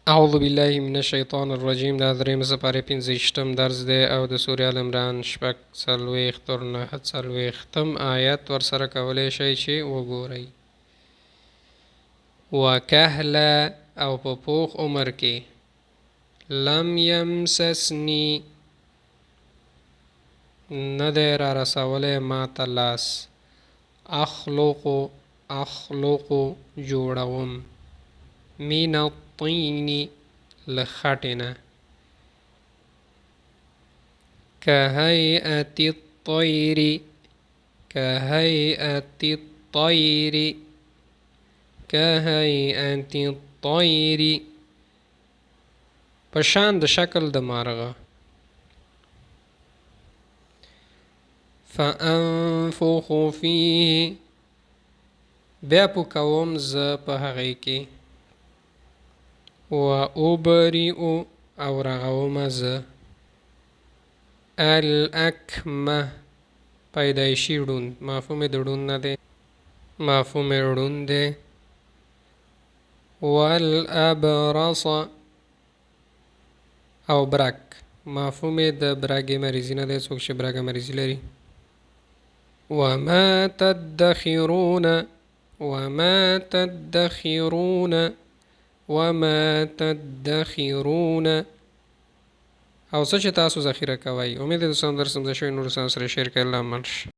اعوذ بالله من الشیطان الرجیم. دا دریم سپارې 15 درس دی او د سورې ال عمران شپږ څلوېښت تر نهه څلوېښتم آیت ورسره کولی شئ چې وګورئ. وکهلا او په پوخ عمر کې لم یمسسني نه دی را رسولی ما ته لاس اخلقو جوړوم من الطین له خټې نه کهیئة الطیر په شان د شکل د مارغه. فانفخ فیه بیا پوکوم زه په هغې کې و ابرئ او رغوم زه الاکمه پیدایشي ړوند مفهوم د ړوند نه دی مفهوم ړوند دی والابرص او برک مفهوم د برګې مریضي نه دی څوک چې برګه مریضي لري. وما تدخرون او څه چې تاسو ذخیره کوئ. امید د درس سمده شوی نور سره شیر کړئ. الله منش